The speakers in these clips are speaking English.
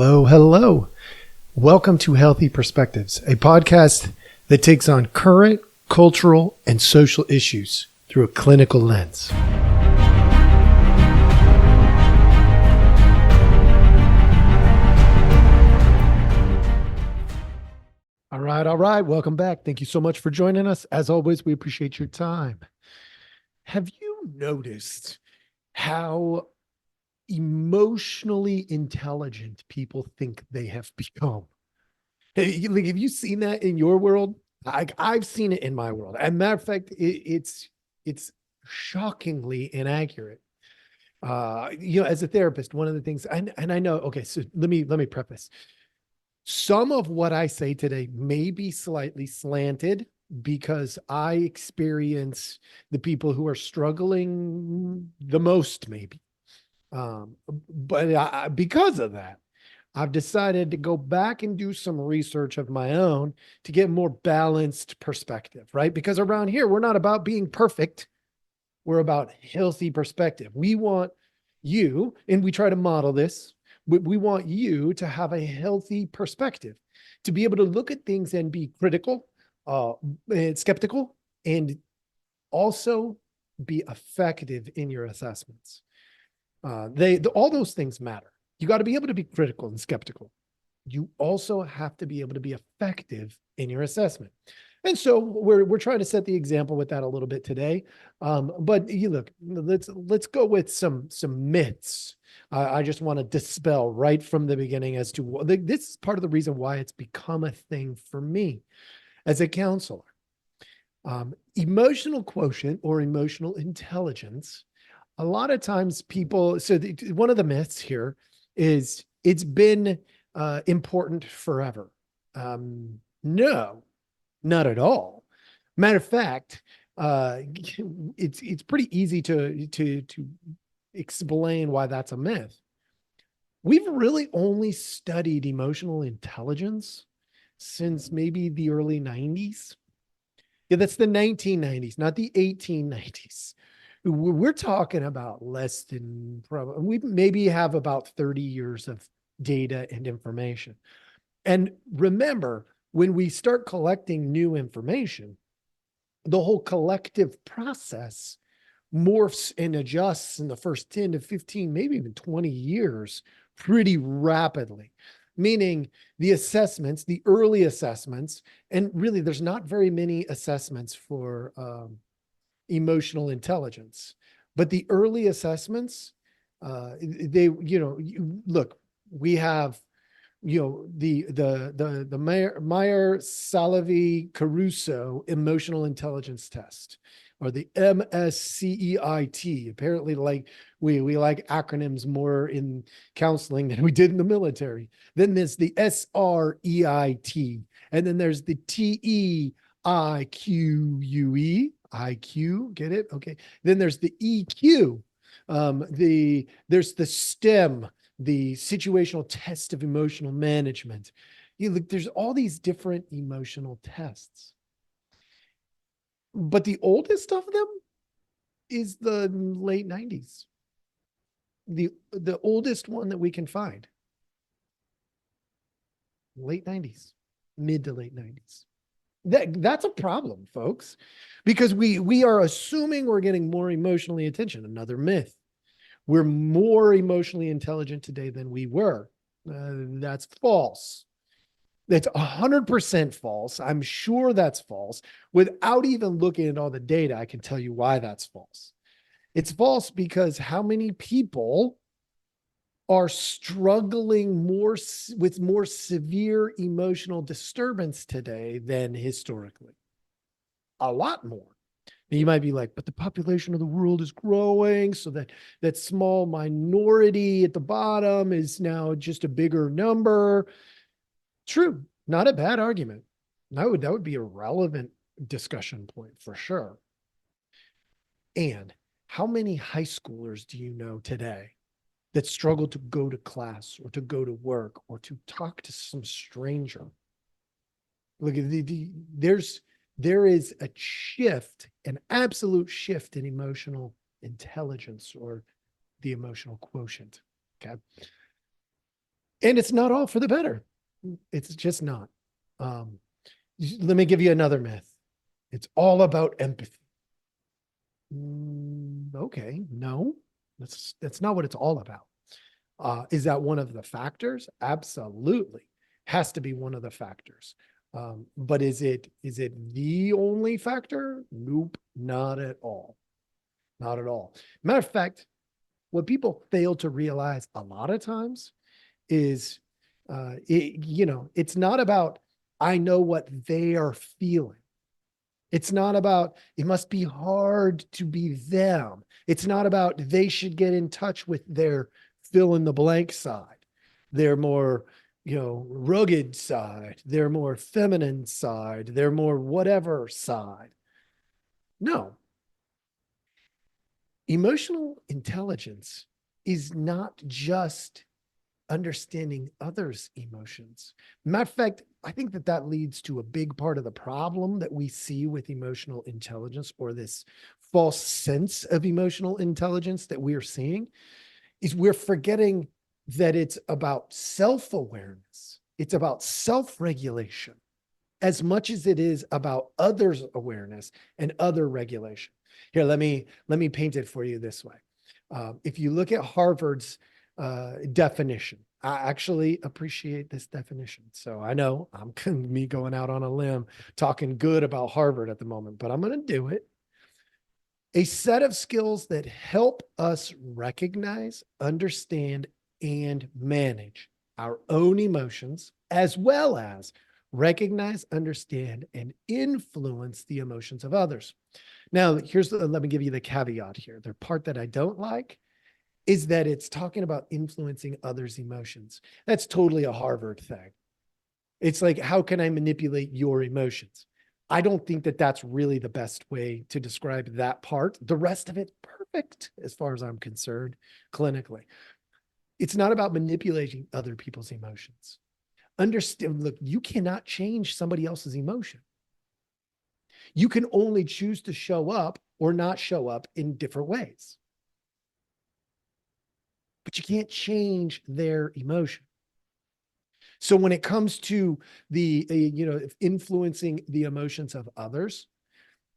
Hello, hello. Welcome to Healthy Perspectives, a podcast that takes on current cultural and social issues through a clinical lens. All right. Welcome back. Thank you so much for joining us. As always, we appreciate your time. Have you noticed how emotionally intelligent people think they have become? Like, have you seen that in your world? I've seen it in my world. As a matter of fact, it's shockingly inaccurate. As a therapist, one of the things, and I know, okay, so let me preface. Some of what I say today may be slightly slanted because I experience the people who are struggling the most, maybe. But because of that, I've decided to go back and do some research of my own to get more balanced perspective, right? Because around here, we're not about being perfect. We're about healthy perspective. We want you, and we try to model this, we want you to have a healthy perspective, to be able to look at things and be critical, and skeptical, and also be effective in your assessments. All those things matter. You got to be able to be critical and skeptical. You also have to be able to be effective in your assessment. And so we're trying to set the example with that a little bit today. But you look, let's go with some myths. I just want to dispel right from the beginning as to this is part of the reason why it's become a thing for me as a counselor. Emotional quotient or emotional intelligence. A lot of times people, one of the myths here is it's been important forever. No, not at all. Matter of fact, it's pretty easy to explain why that's a myth. We've really only studied emotional intelligence since maybe the early 90s. Yeah, that's the 1990s, not the 1890s. We're talking about less than probably, we maybe have about 30 years of data and information. And remember, when we start collecting new information, the whole collective process morphs and adjusts in the first 10 to 15, maybe even 20 years pretty rapidly. Meaning the assessments, the early assessments, and really there's not very many assessments for emotional intelligence, but the early assessments, look, we have, the Meyer-Salovey-Caruso emotional intelligence test, or the MSCEIT. Apparently, like we like acronyms more in counseling than we did in the military. Then there's the SREIT, and then there's the TEIQUE. IQ, get it? Okay. Then there's the EQ. There's the STEM, the situational test of emotional management. Look, there's all these different emotional tests. But the oldest of them is the late 90s. The oldest one that we can find. Late 90s, mid to late 90s. That's a problem, folks, because we are assuming we're getting more emotionally attention. Another myth. We're more emotionally intelligent today than we were. That's false. That's 100% false. I'm sure that's false. Without even looking at all the data, I can tell you why that's false. It's false because how many people are struggling with more severe emotional disturbance today than historically? A lot more. And you might be like, but the population of the world is growing, so that small minority at the bottom is now just a bigger number. True, not a bad argument. That would be a relevant discussion point for sure. And how many high schoolers do you know today that struggle to go to class or to go to work or to talk to some stranger? Look, there is a shift, an absolute shift in emotional intelligence or the emotional quotient. Okay. And it's not all for the better. It's just not. Um, Let me give you another myth. It's all about empathy. Okay, no, that's not what it's all about. Is that one of the factors? Absolutely, has to be one of the factors. But is it the only factor? Nope, not at all. Not at all. Matter of fact, what people fail to realize a lot of times is, it's not about I know what they are feeling. It's not about, it must be hard to be them. It's not about they should get in touch with their fill in the blank side, their more, rugged side, their more feminine side, their more whatever side. No, emotional intelligence is not just understanding others' emotions. Matter of fact, I think that leads to a big part of the problem that we see with emotional intelligence, or this false sense of emotional intelligence that we are seeing, is we're forgetting that it's about self-awareness. It's about self-regulation as much as it is about others' awareness and other regulation. Here, let me paint it for you this way. If you look at Harvard's definition, I actually appreciate this definition. So I know I'm me going out on a limb talking good about Harvard at the moment, but I'm going to do it. A set of skills that help us recognize, understand, and manage our own emotions, as well as recognize, understand, and influence the emotions of others. Now, let me give you the caveat here. The part that I don't like is that it's talking about influencing others' emotions. That's totally a Harvard thing. It's like, how can I manipulate your emotions? I don't think that that's really the best way to describe that part. The rest of it, perfect as far as I'm concerned, clinically. It's not about manipulating other people's emotions. Understand, look, you cannot change somebody else's emotion. You can only choose to show up or not show up in different ways. But you can't change their emotion. So when it comes to the, influencing the emotions of others,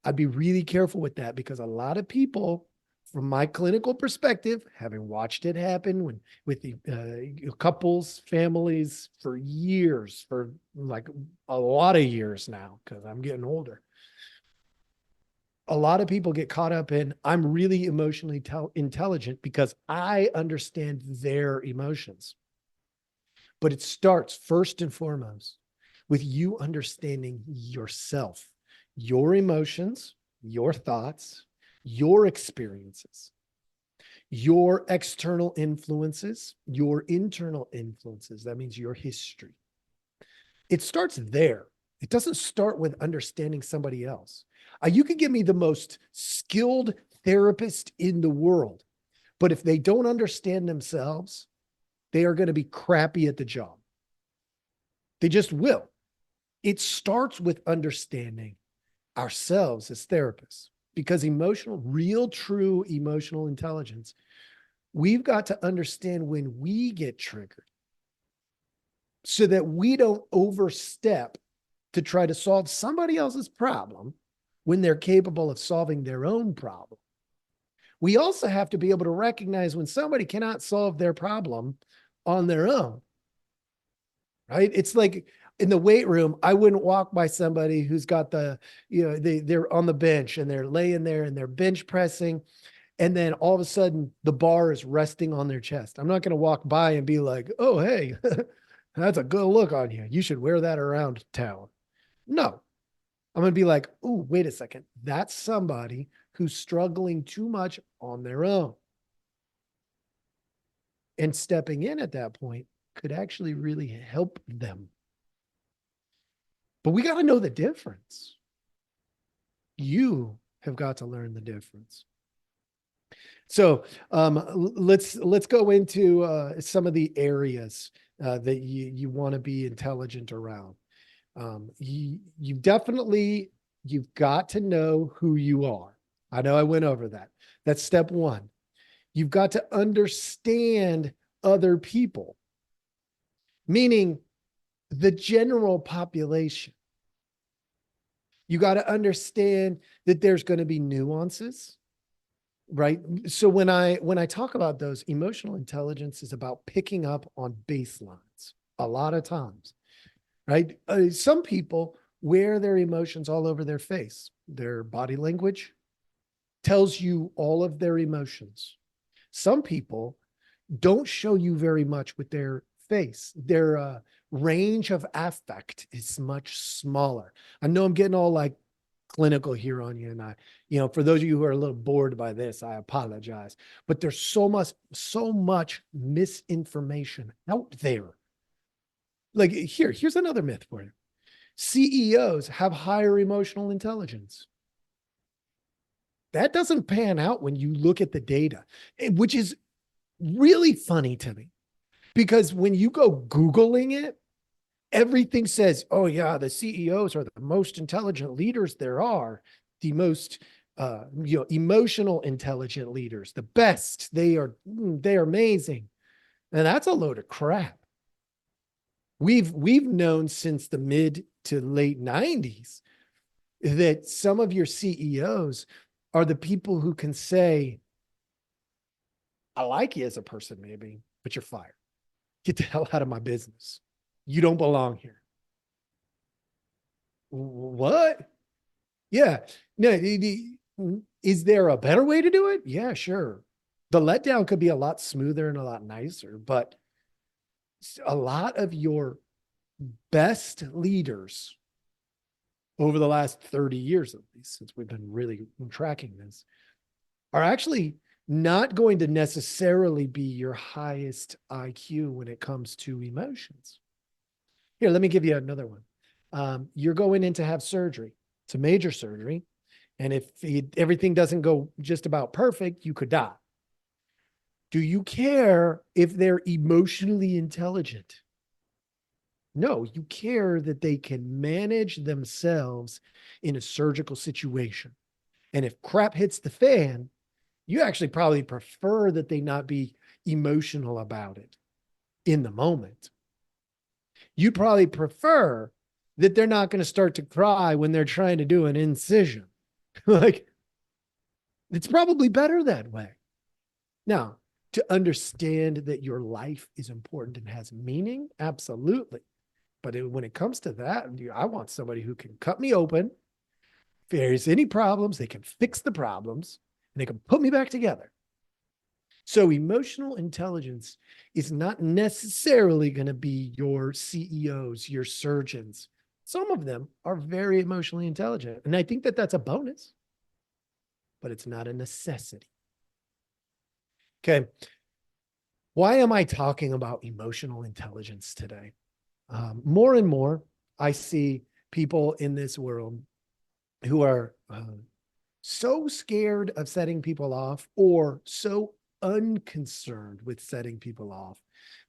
I'd be really careful with that, because a lot of people, from my clinical perspective, having watched it happen with the couples, families for years, for like a lot of years now, because I'm getting older. A lot of people get caught up in, I'm really emotionally intelligent because I understand their emotions. But it starts first and foremost with you understanding yourself, your emotions, your thoughts, your experiences, your external influences, your internal influences. That means your history. It starts there. It doesn't start with understanding somebody else. You could give me the most skilled therapist in the world, but if they don't understand themselves, they are going to be crappy at the job. They just will. It starts with understanding ourselves as therapists, because real, true emotional intelligence, we've got to understand when we get triggered so that we don't overstep to try to solve somebody else's problem when they're capable of solving their own problem. We also have to be able to recognize when somebody cannot solve their problem on their own, right? It's like in the weight room, I wouldn't walk by somebody who's got they're on the bench and they're laying there and they're bench pressing. And then all of a sudden the bar is resting on their chest. I'm not going to walk by and be like, oh, hey, that's a good look on you. You should wear that around town. No, I'm going to be like, oh, wait a second. That's somebody who's struggling too much on their own. And stepping in at that point could actually really help them. But we got to know the difference. You have got to learn the difference. So let's go into some of the areas that you want to be intelligent around. You've got to know who you are. I know I went over that. That's step one. You've got to understand other people. meaning the general population. You got to understand that there's going to be nuances, right? So when I talk about those, emotional intelligence is about picking up on baselines a lot of times, right? Some people wear their emotions all over their face. Their body language tells you all of their emotions. Some people don't show you very much with their face. Their range of affect is much smaller. I know I'm getting all like clinical here on you, and for those of you who are a little bored by this, I apologize. But there's so much misinformation out there. Like here's another myth for you. CEOs have higher emotional intelligence. That doesn't pan out when you look at the data, which is really funny to me, because when you go Googling it, everything says, oh yeah, the CEOs are the most intelligent leaders there are, the most emotional intelligent leaders, the best. They're amazing. And that's a load of crap. We've known since the mid to late 90s that some of your CEOs are the people who can say, I like you as a person, maybe, but you're fired. Get the hell out of my business. You don't belong here. What? Yeah. No, is there a better way to do it? Yeah, sure. The letdown could be a lot smoother and a lot nicer, but a lot of your best leaders over the last 30 years, at least, since we've been really tracking this, are actually not going to necessarily be your highest IQ when it comes to emotions. Here, let me give you another one. You're going in to have surgery. It's a major surgery. And if everything doesn't go just about perfect, you could die. Do you care if they're emotionally intelligent? No, you care that they can manage themselves in a surgical situation. And if crap hits the fan, you actually probably prefer that they not be emotional about it in the moment. You'd probably prefer that they're not going to start to cry when they're trying to do an incision. Like, it's probably better that way. Now, to understand that your life is important and has meaning, absolutely. But when it comes to that, I want somebody who can cut me open. If there's any problems, they can fix the problems and they can put me back together. So emotional intelligence is not necessarily going to be your CEOs, your surgeons. Some of them are very emotionally intelligent. And I think that that's a bonus, but it's not a necessity. Okay. Why am I talking about emotional intelligence today? More and more, I see people in this world who are so scared of setting people off, or so unconcerned with setting people off,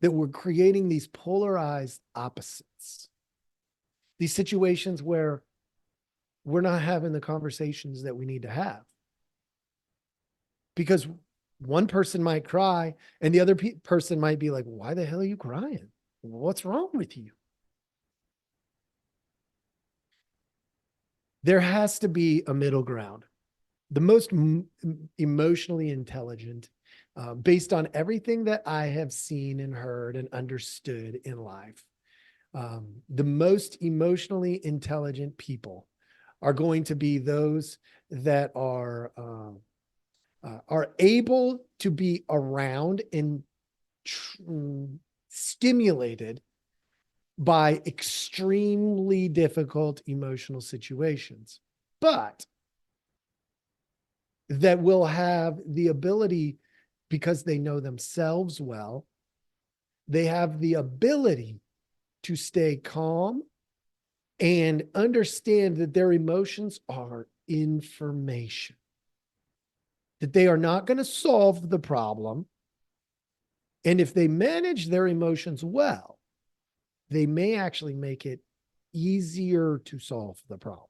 that we're creating these polarized opposites. These situations where we're not having the conversations that we need to have. Because one person might cry and the other person might be like, why the hell are you crying? What's wrong with you? There has to be a middle ground. The most emotionally intelligent, based on everything that I have seen and heard and understood in life, the most emotionally intelligent people are going to be those that are able to be around and stimulated by extremely difficult emotional situations, but that will have the ability, because they know themselves well, they have the ability to stay calm and understand that their emotions are information, that they are not going to solve the problem. And if they manage their emotions well, they may actually make it easier to solve the problem.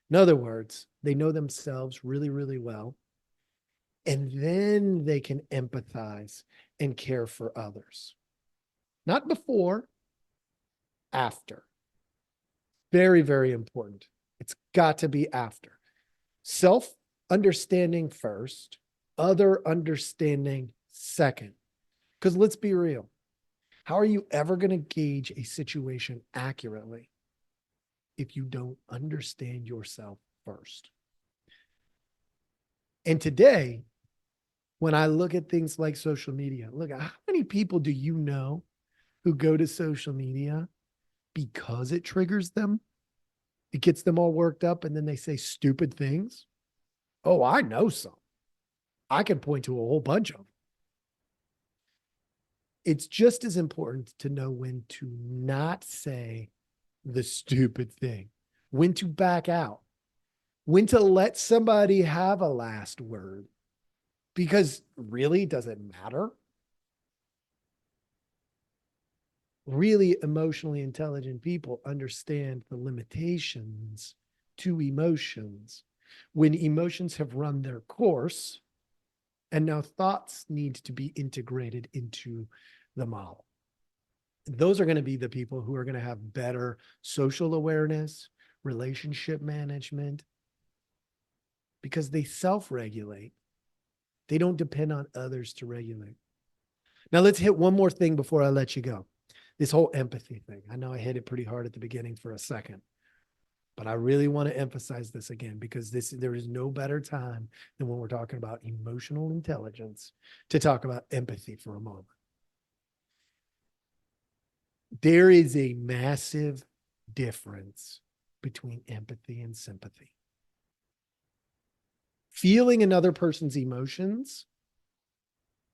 In other words, they know themselves really, really well, and then they can empathize and care for others. Not before, after. Very, very important. It's got to be after. Self-understanding first, other understanding second. Because let's be real. How are you ever going to gauge a situation accurately if you don't understand yourself first? And today, when I look at things like social media, look, how many people do you know who go to social media because it triggers them? It gets them all worked up and then they say stupid things. Oh, I know some. I can point to a whole bunch of them. It's just as important to know when to not say the stupid thing, when to back out, when to let somebody have a last word. Because really, does it matter? Really emotionally intelligent people understand the limitations to emotions. When emotions have run their course, and now thoughts need to be integrated into the model. Those are going to be the people who are going to have better social awareness, relationship management, because they self-regulate. They don't depend on others to regulate. Now let's hit one more thing before I let you go. This whole empathy thing. I know I hit it pretty hard at the beginning for a second, but I really want to emphasize this again because there is no better time than when we're talking about emotional intelligence to talk about empathy for a moment. There is a massive difference between empathy and sympathy. Feeling another person's emotions,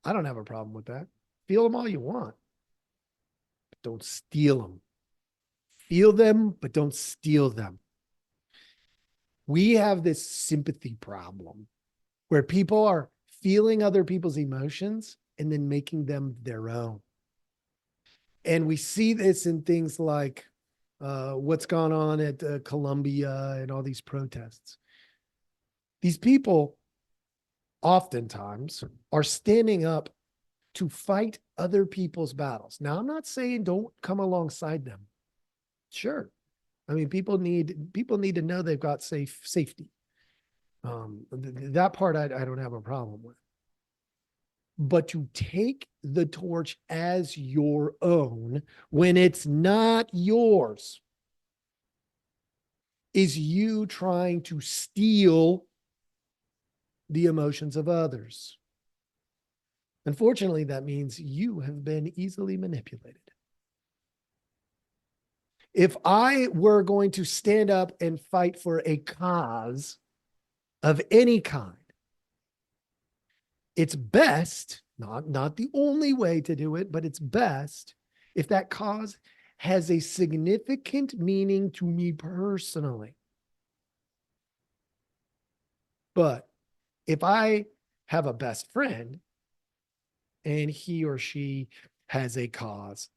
I don't have a problem with that. Feel them all you want, but don't steal them. Feel them, but don't steal them. We have this sympathy problem where people are feeling other people's emotions and then making them their own. And we see this in things like what's gone on at Columbia and all these protests. These people oftentimes are standing up to fight other people's battles. Now, I'm not saying don't come alongside them. Sure. I mean, people need to know they've got safety. That part I don't have a problem with. But to take the torch as your own when it's not yours is you trying to steal the emotions of others. Unfortunately, that means you have been easily manipulated. If I were going to stand up and fight for a cause of any kind, it's best, not the only way to do it, but it's best if that cause has a significant meaning to me personally. But if I have a best friend and he or she has a cause,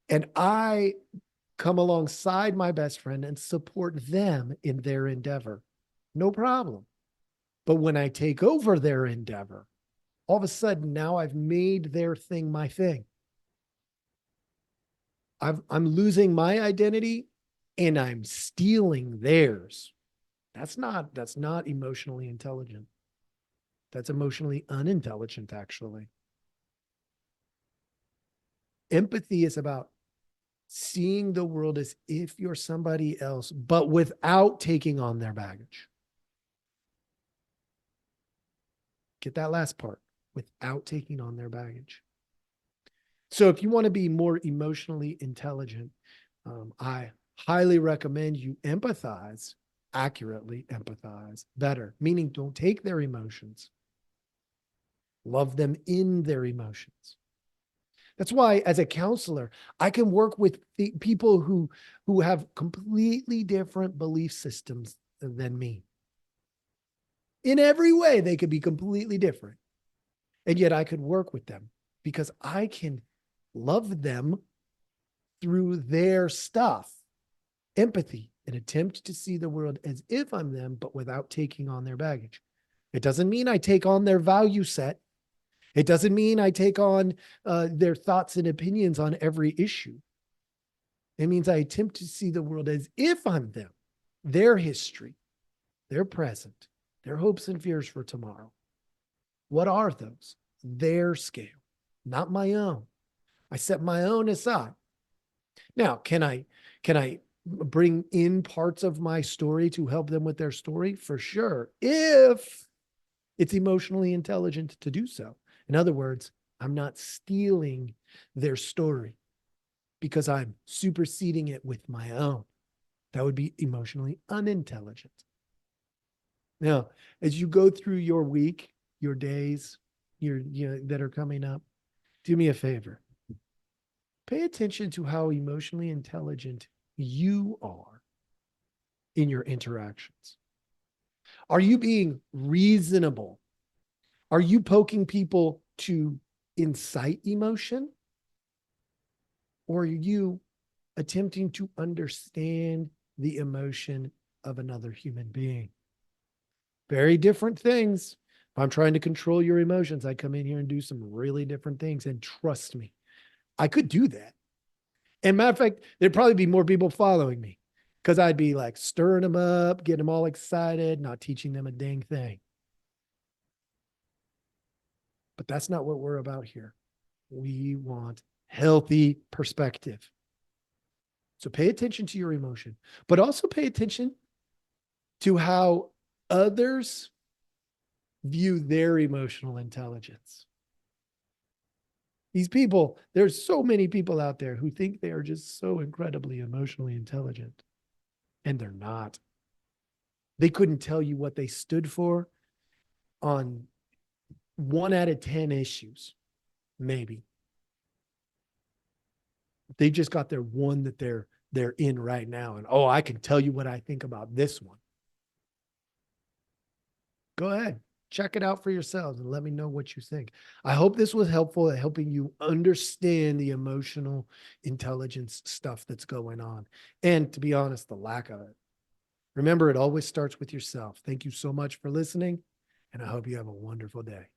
and I come alongside my best friend and support them in their endeavor, no problem. But when I take over their endeavor, all of a sudden now I've made their thing my thing. I'm losing my identity and I'm stealing theirs. That's not emotionally intelligent. That's emotionally unintelligent, actually. Empathy is about seeing the world as if you're somebody else, but without taking on their baggage. Get that last part, without taking on their baggage. So if you want to be more emotionally intelligent, I highly recommend you empathize, accurately empathize better, meaning don't take their emotions. Love them in their emotions. That's why as a counselor, I can work with people who have completely different belief systems than me. In every way, they could be completely different. And yet I could work with them because I can love them through their stuff. Empathy, an attempt to see the world as if I'm them, but without taking on their baggage. It doesn't mean I take on their value set. It doesn't mean I take on their thoughts and opinions on every issue. It means I attempt to see the world as if I'm them, their history, their present, their hopes and fears for tomorrow. What are those? Their scale, not my own. I set my own aside. Now, can I bring in parts of my story to help them with their story? For sure, if it's emotionally intelligent to do so. In other words, I'm not stealing their story because I'm superseding it with my own. That would be emotionally unintelligent. Now, as you go through your week, your days, that are coming up, do me a favor. Pay attention to how emotionally intelligent you are in your interactions. Are you being reasonable? Are you poking people to incite emotion? Or are you attempting to understand the emotion of another human being? Very different things. If I'm trying to control your emotions, I come in here and do some really different things. And trust me, I could do that. And matter of fact, there'd probably be more people following me because I'd be like stirring them up, getting them all excited, not teaching them a dang thing. But that's not what we're about here. We want healthy perspective. So pay attention to your emotion, but also pay attention to how others view their emotional intelligence. These people, there's so many people out there who think they are just so incredibly emotionally intelligent, and they're not. They couldn't tell you what they stood for on 1 out of 10 issues, maybe. They just got their one that they're in right now. And, I can tell you what I think about this one. Go ahead. Check it out for yourselves and let me know what you think. I hope this was helpful at helping you understand the emotional intelligence stuff that's going on. And to be honest, the lack of it. Remember, it always starts with yourself. Thank you so much for listening, and I hope you have a wonderful day.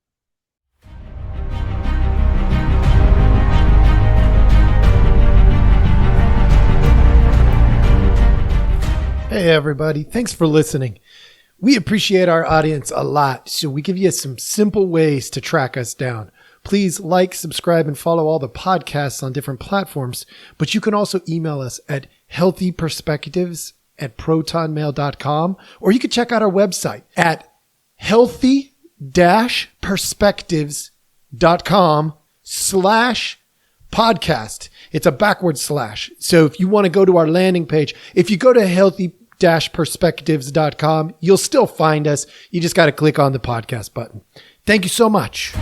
Hey, everybody. Thanks for listening. We appreciate our audience a lot, so we give you some simple ways to track us down. Please like, subscribe, and follow all the podcasts on different platforms, but you can also email us at healthyperspectives@protonmail.com, or you can check out our website at healthy-perspectives.com/podcast. It's a backward slash. So if you want to go to our landing page, if you go to healthy-perspectives.com, you'll still find us. You just got to click on the podcast button. Thank you so much.